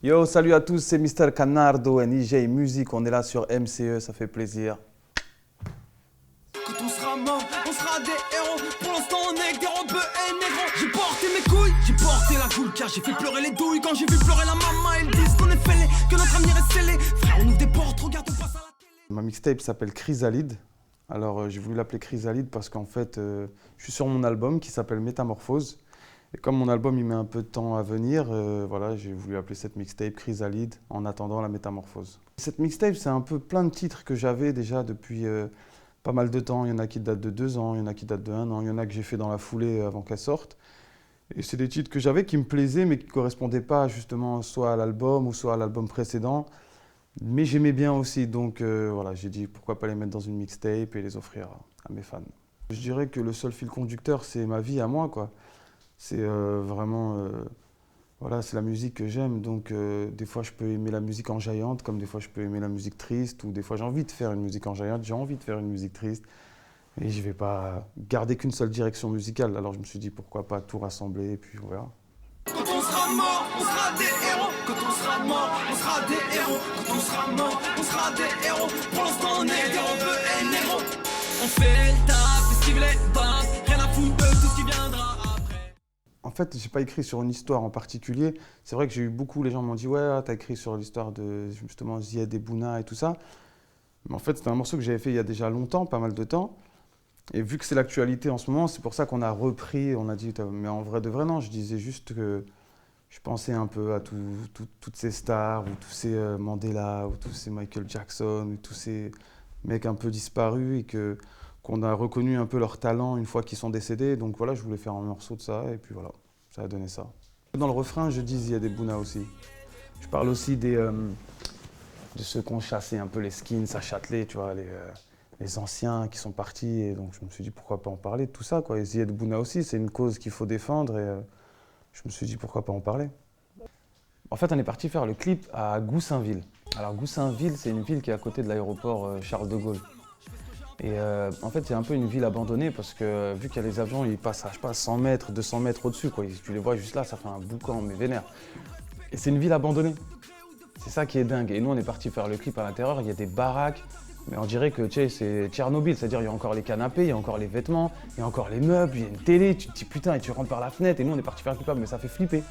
Yo, salut à tous, c'est Mr. Canardo et NJ Music. On est là sur MCE, ça fait plaisir. Quand on sera mort, on sera des héros. Pour l'instant, on est des robeux et négros. J'ai porté mes couilles, j'ai porté la goule, car j'ai fait pleurer les douilles. Quand j'ai vu pleurer la maman, ils disent qu'on est fêlés, que notre avenir est scellé. Frère, on ouvre des portes, regarde, on passe à la télé. Ma mixtape s'appelle Chrysalide. Alors, j'ai voulu l'appeler Chrysalide parce qu'en fait, je suis sur mon album qui s'appelle Métamorphose. Et comme mon album, il met un peu de temps à venir, voilà, j'ai voulu appeler cette mixtape Chrysalide en attendant la métamorphose. Cette mixtape, c'est un peu plein de titres que j'avais déjà depuis pas mal de temps. Il y en a qui datent de 2 ans, il y en a qui datent de 1 an, il y en a que j'ai fait dans la foulée avant qu'elle sorte. Et c'est des titres que j'avais qui me plaisaient, mais qui ne correspondaient pas justement soit à l'album ou soit à l'album précédent. Mais j'aimais bien aussi, donc voilà, j'ai dit pourquoi pas les mettre dans une mixtape et les offrir à mes fans. Je dirais que le seul fil conducteur, c'est ma vie à moi, quoi. C'est vraiment, voilà, c'est la musique que j'aime, donc des fois je peux aimer la musique enjaillante, comme des fois je peux aimer la musique triste, ou des fois j'ai envie de faire une musique enjaillante, j'ai envie de faire une musique triste, et je ne vais pas garder qu'une seule direction musicale. Alors je me suis dit pourquoi pas tout rassembler, et puis on verra. Quand on sera mort, on sera des héros. Quand on sera mort, on sera des héros. Quand on sera mort, on sera des héros. Pour l'instant, on est des robeux et négros. On fait le taf, esquive les bases. Rien à foutre de tout ce qui viendra après. En fait, j'ai pas écrit sur une histoire en particulier. C'est vrai que j'ai eu beaucoup, les gens m'ont dit ouais, t'as écrit sur l'histoire de justement Zied et Bouna et tout ça. Mais en fait, c'était un morceau que j'avais fait il y a déjà longtemps, pas mal de temps. Et vu que c'est l'actualité en ce moment, c'est pour ça qu'on a repris, on a dit, mais en vrai de vrai, non, je disais juste que je pensais un peu à toutes ces stars, ou tous ces Mandela, ou tous ces Michael Jackson, ou tous ces mecs un peu disparus, et qu'on a reconnu un peu leur talent une fois qu'ils sont décédés. Donc voilà, je voulais faire un morceau de ça, et puis voilà, ça a donné ça. Dans le refrain, je dis, il y a des Bouna aussi. Je parle aussi de ceux qui ont chassé un peu les skins à Châtelet, tu vois, les anciens qui sont partis, et donc je me suis dit pourquoi pas en parler de tout ça, quoi. Et Zied Bouna aussi, c'est une cause qu'il faut défendre, et je me suis dit pourquoi pas en parler. En fait, on est parti faire le clip à Goussainville. Alors Goussainville, c'est une ville qui est à côté de l'aéroport Charles de Gaulle. Et en fait, c'est un peu une ville abandonnée parce que vu qu'il y a les avions, ils passent à, je sais pas, 100 mètres, 200 mètres au-dessus, quoi. Tu les vois juste là, ça fait un boucan, mais vénère. Et c'est une ville abandonnée. C'est ça qui est dingue. Et nous, on est parti faire le clip à l'intérieur, il y a des baraques. Mais on dirait que c'est Tchernobyl, c'est-à-dire il y a encore les canapés, il y a encore les vêtements, il y a encore les meubles, il y a une télé, tu te dis putain, et tu rentres par la fenêtre, et nous on est parti faire un clip là, mais ça fait flipper.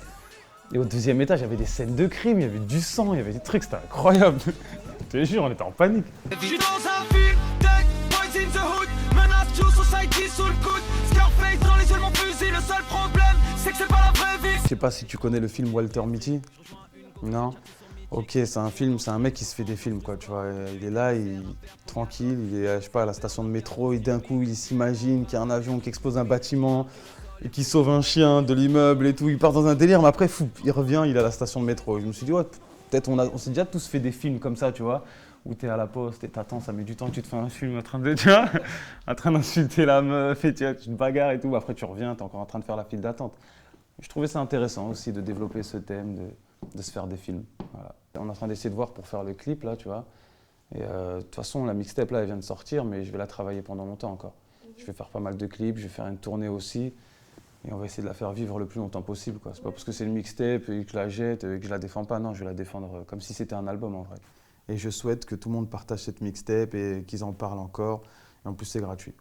Et au 2e étage, il y avait des scènes de crime, il y avait du sang, il y avait des trucs, c'était incroyable. Je te jure, on était en panique. Je suis dans un film, tech, boys in the hood. Menace to society sous le coude. Scarface dans les yeux de mon fusil, le seul problème, c'est que c'est pas la vraie vie. Je sais pas si tu connais le film Walter Mitty. Non? Ok, c'est un film, c'est un mec qui se fait des films, quoi, tu vois. Il est là, tranquille, il est, je sais pas, à la station de métro, et d'un coup, il s'imagine qu'il y a un avion qui explose un bâtiment et qui sauve un chien de l'immeuble et tout. Il part dans un délire, mais après, fou, il revient, il est à la station de métro. Et je me suis dit, ouais, peut-être on s'est déjà tous fait des films comme ça, tu vois, où t'es à la poste et t'attends, ça met du temps, tu te fais un film en train de, tu vois, en train d'insulter la meuf et tu te bagarres et tout. Après, tu reviens, t'es encore en train de faire la file d'attente. Je trouvais ça intéressant aussi de développer ce thème, de se faire des films. Voilà. On est en train d'essayer de voir pour faire le clip, là, tu vois. Et de toute façon, la mixtape, là, elle vient de sortir, mais je vais la travailler pendant longtemps encore. Je vais faire pas mal de clips, je vais faire une tournée aussi. Et on va essayer de la faire vivre le plus longtemps possible, quoi. C'est pas parce que c'est une mixtape et que je la jette et que je la défends pas. Non, je vais la défendre comme si c'était un album, en vrai. Et je souhaite que tout le monde partage cette mixtape et qu'ils en parlent encore. Et en plus, c'est gratuit.